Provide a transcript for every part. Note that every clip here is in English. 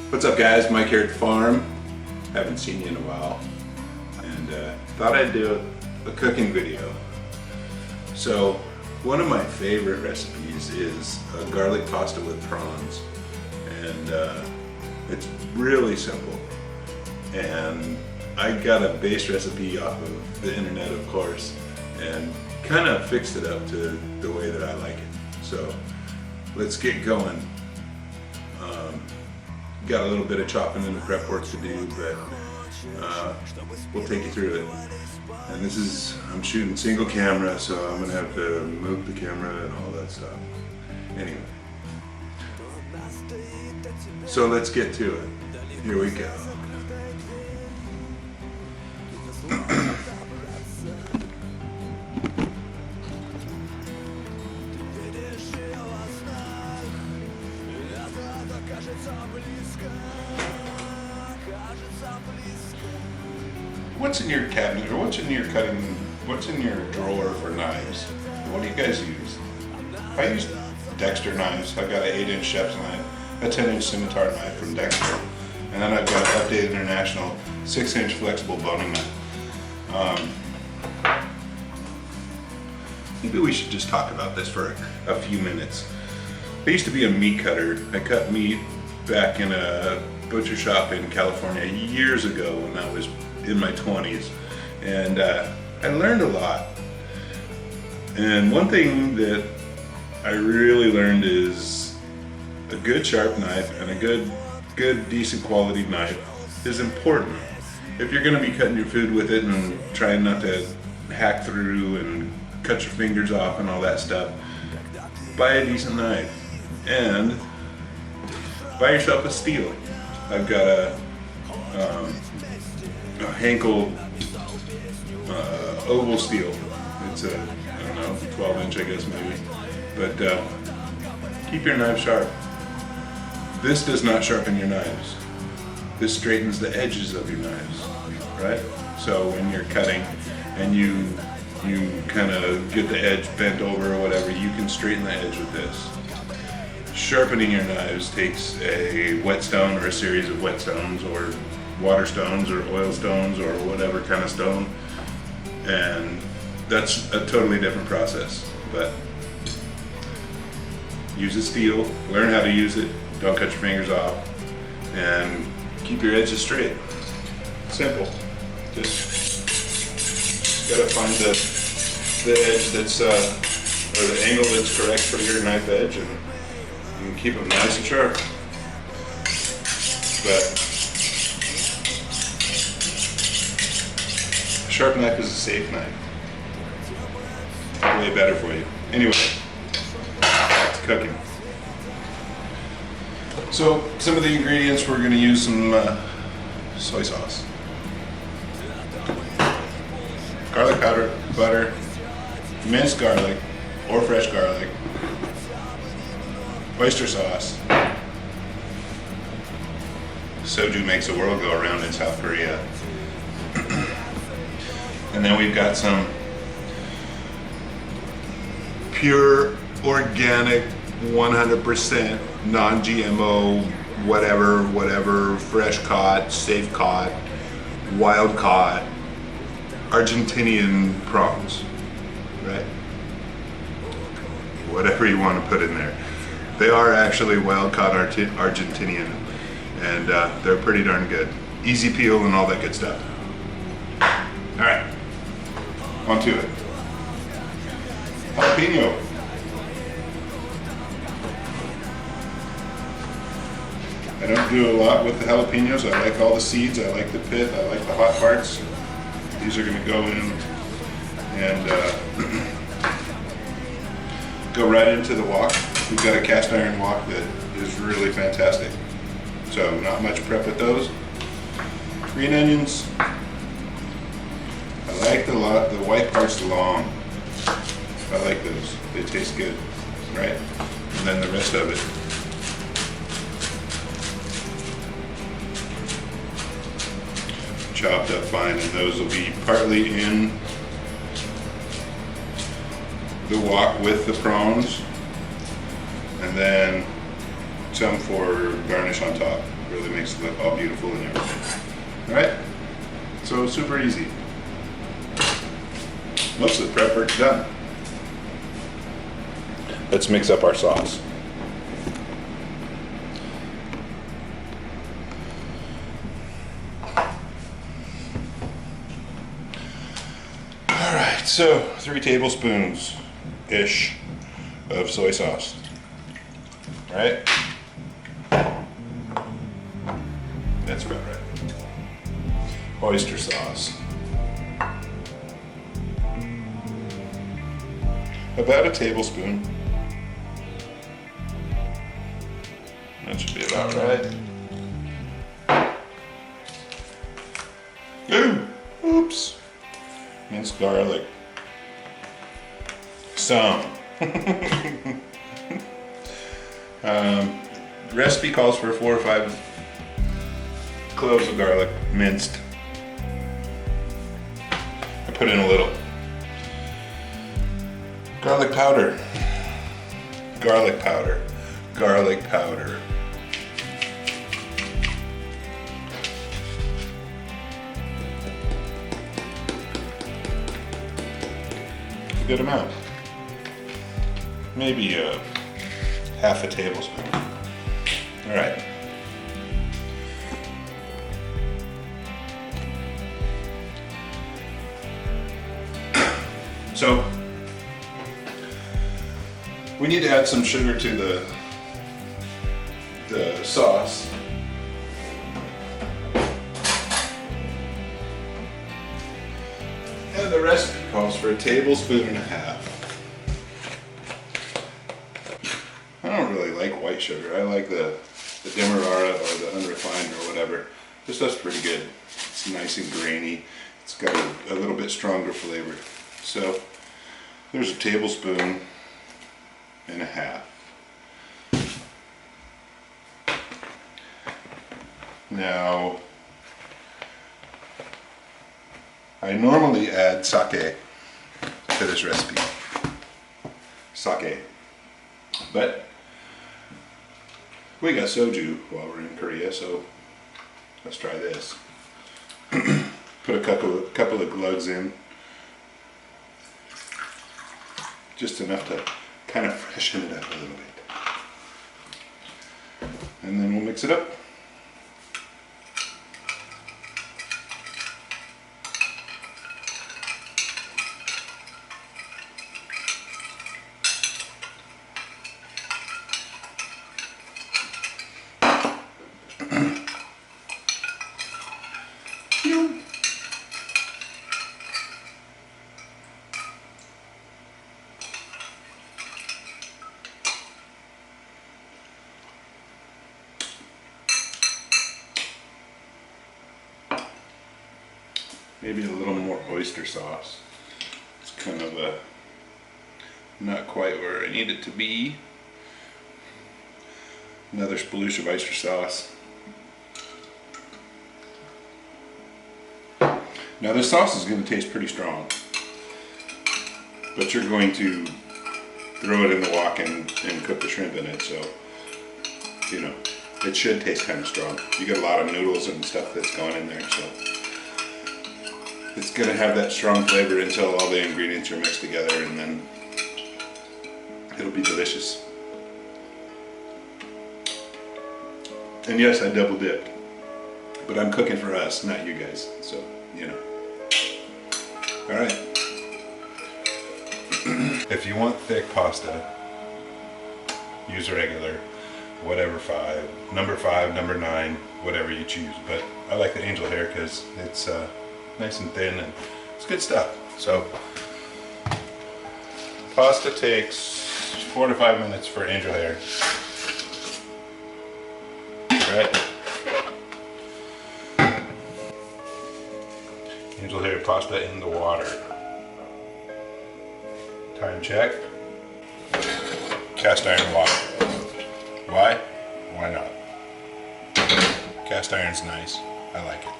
What's up guys, Mike here at the farm. Haven't seen you in a while and thought I'd do a cooking video. So one of my favorite recipes is a garlic pasta with prawns, and it's really simple, and I got a base recipe off of the internet, of course, and kind of fixed it up to the way that I like it. So let's get going. Got a little bit of chopping and prep work to do, but we'll take you through it. And this is, I'm shooting single camera, so I'm gonna have to move the camera and all that stuff. Anyway, so let's get to it. Here we go. What's in your cabinet, or what's in your drawer for knives? What do you guys use? I use Dexter knives. I've got an 8-inch chef's knife, a 10-inch scimitar knife from Dexter, and then I've got an Updated International 6-inch flexible boning knife. Maybe we should just talk about this for a few minutes. I used to be a meat cutter. I cut meat back in a butcher shop in California years ago when I was in my 20s, and I learned a lot. And one thing that I really learned is a good sharp knife and a good decent quality knife is important. If you're gonna be cutting your food with it and trying not to hack through and cut your fingers off and all that stuff, buy a decent knife and buy yourself a steel. I've got a Henkel oval steel. It's a, I don't know, 12-inch I guess maybe. But keep your knife sharp. This does not sharpen your knives. This straightens the edges of your knives, right? So when you're cutting and you kind of get the edge bent over or whatever, you can straighten the edge with this. Sharpening your knives takes a whetstone or a series of whetstones or water stones or oil stones or whatever kind of stone, and that's a totally different process. But use a steel, learn how to use it, don't cut your fingers off, and keep your edges straight. Simple. Just gotta find the edge that's or the angle that's correct for your knife edge, and you can keep them nice and sharp. But a sharp knife is a safe knife. Way better for you. Anyway, back to cooking. So some of the ingredients, we're going to use some soy sauce, garlic powder, butter, minced garlic or fresh garlic, oyster sauce. Soju makes the world go around in South Korea. And then we've got some pure, organic, 100% non-GMO, whatever, fresh caught, safe caught, wild caught, Argentinian prawns, right? Whatever you want to put in there. They are actually wild caught Argentinian, and they're pretty darn good. Easy peel and all that good stuff. All right, on to it. Jalapeno. I don't do a lot with the jalapenos. I like all the seeds, I like the pith, I like the hot parts. These are gonna go in and go right into the wok. We've got a cast iron wok that is really fantastic. So not much prep with those. Green onions. I like the white parts long. I like those. They taste good, right? And then the rest of it. Chopped up fine, and those will be partly in the wok with the prawns, and then some for garnish on top. Really makes it look all beautiful and everything. Alright? So super easy. Most of the prep work's done. Let's mix up our sauce. Alright, so 3 tablespoons-ish of soy sauce. Right? That's about right. Oyster sauce. About a tablespoon. That should be about right. Ooh, oops. Minced garlic. Some. Recipe calls for 4 or 5 cloves of garlic, minced. I put in a little. Garlic powder. Garlic powder. Garlic powder. A good amount. Maybe half a tablespoon. All right. So we need to add some sugar to the sauce. And the recipe calls for 1.5 tablespoons. I don't really like white sugar. I like the demerara or the unrefined or whatever. This stuff's pretty good. It's nice and grainy. It's got a little bit stronger flavor. So there's 1.5 tablespoons. Now, I normally add sake to this recipe. Sake. But we got soju while we're in Korea, so let's try this. Put a couple of glugs in. Just enough to kind of freshen it up a little bit. And then we'll mix it up. Maybe a little more oyster sauce. It's kind of not quite where I need it to be. Another sploosh of oyster sauce. Now this sauce is going to taste pretty strong, but you're going to throw it in the wok and cook the shrimp in it, so you know it should taste kind of strong. You get a lot of noodles and stuff that's going in there, so it's going to have that strong flavor until all the ingredients are mixed together, and then it'll be delicious. And yes, I double dipped, but I'm cooking for us, not you guys, so you know. Alright. If you want thick pasta, use regular, whatever 5, number 5, number 9, whatever you choose, but I like the angel hair because it's nice and thin and it's good stuff. So pasta takes 4 to 5 minutes for angel hair. Right? Angel hair pasta in the water. Time check. Cast iron water. Why? Why not? Cast iron's nice. I like it.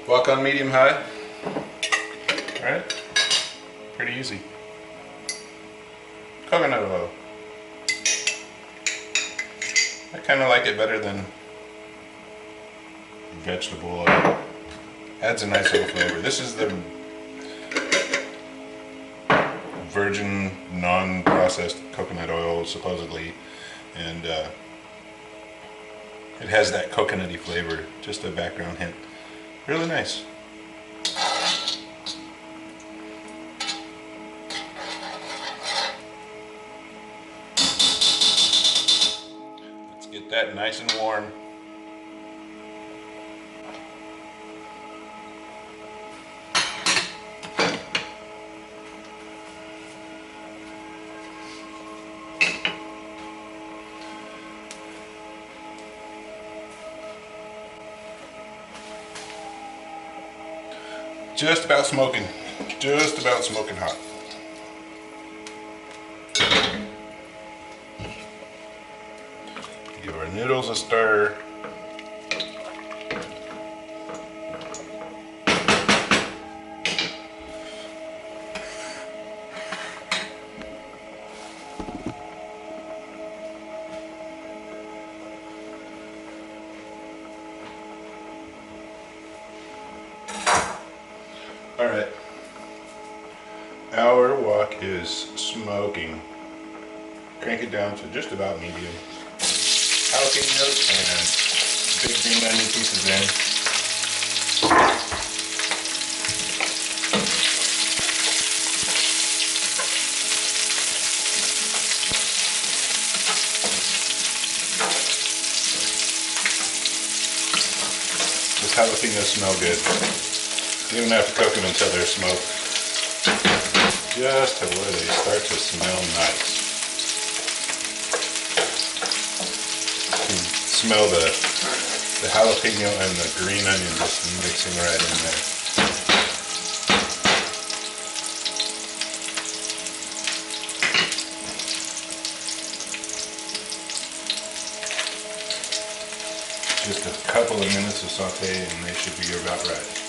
Wok on medium high. Right? Pretty easy. Coconut oil. I kind of like it better than vegetable oil. Adds a nice little flavor. This is the virgin, non-processed coconut oil, supposedly, and it has that coconutty flavor, just a background hint. Really nice. Let's get that nice and warm. Just about smoking hot. Give our noodles a stir. Alright, our wok is smoking. Crank it down to just about medium. Jalapenos and big green onion pieces in. Those jalapenos smell good. You don't have to cook them until they're smoked. Just to where they start to smell nice. You can smell the jalapeno and the green onion just mixing right in there. Just a couple of minutes of saute and they should be about right.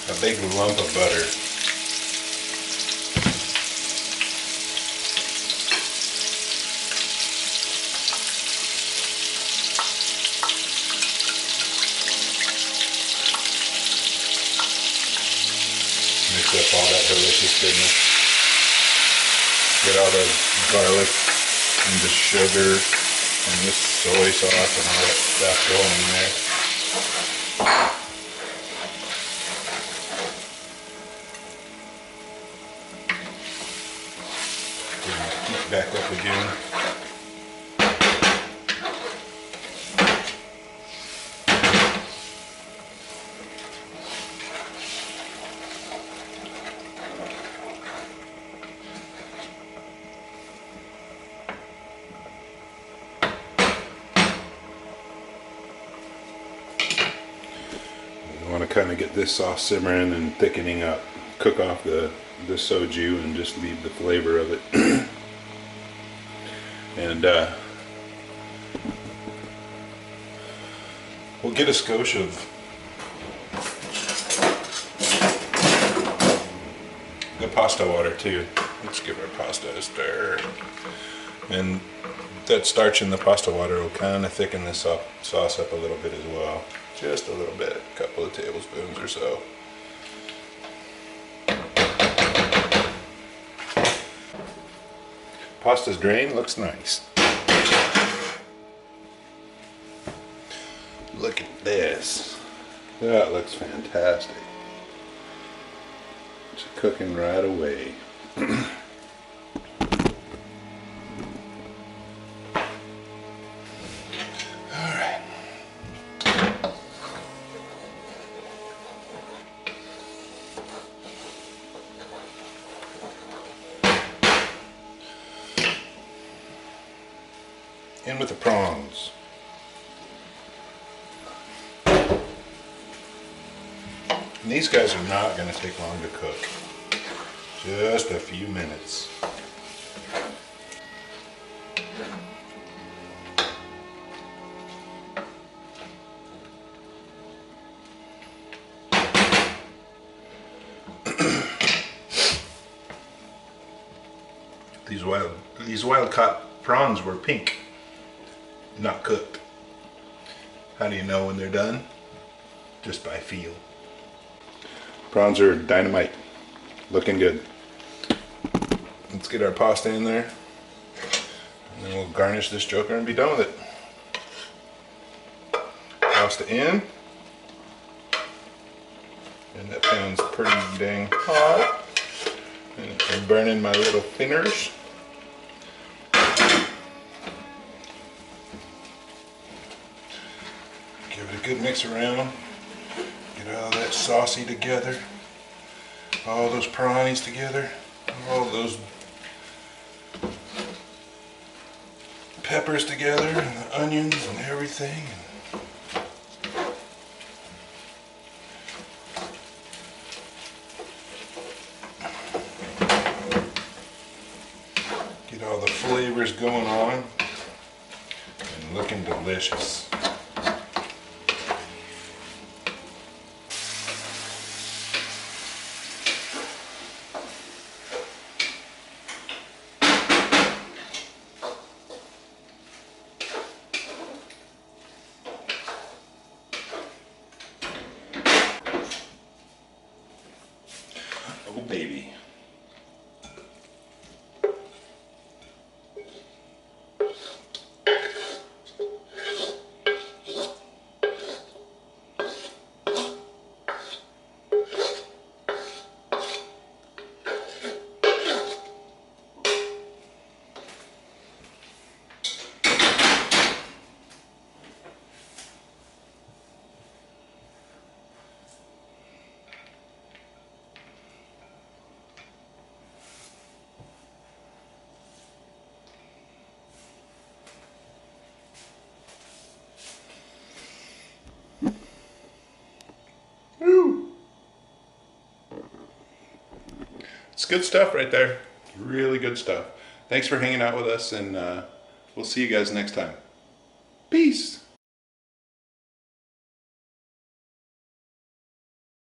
A big lump of butter. Mix up all that delicious goodness. Get all the garlic and the sugar and this soy sauce and all that stuff going in there. Back up again. You want to kind of get this sauce simmering and thickening up. Cook off the soju and just leave the flavor of it. And we'll get a skosh of the pasta water too. Let's give our pasta a stir. And that starch in the pasta water will kind of thicken this sauce up a little bit as well. Just a little bit, a couple of tablespoons or so. Pasta's drained, looks nice. Look at this. That looks fantastic. It's cooking right away. Alright. In with the prawns. And these guys are not going to take long to cook. Just a few minutes. These wild caught prawns were pink, not cooked. How do you know when they're done? Just by feel. Prawns are dynamite. Looking good. Let's get our pasta in there. And then we'll garnish this joker and be done with it. Pasta in. And that pan's pretty dang hot. And it's burning my little fingers. Give it a good mix around. Get all that saucy together. All those prawnies together. All those peppers together and the onions and everything. Get all the flavors going on and looking delicious. Oh baby. It's good stuff right there. Really good stuff. Thanks for hanging out with us, and we'll see you guys next time. Peace.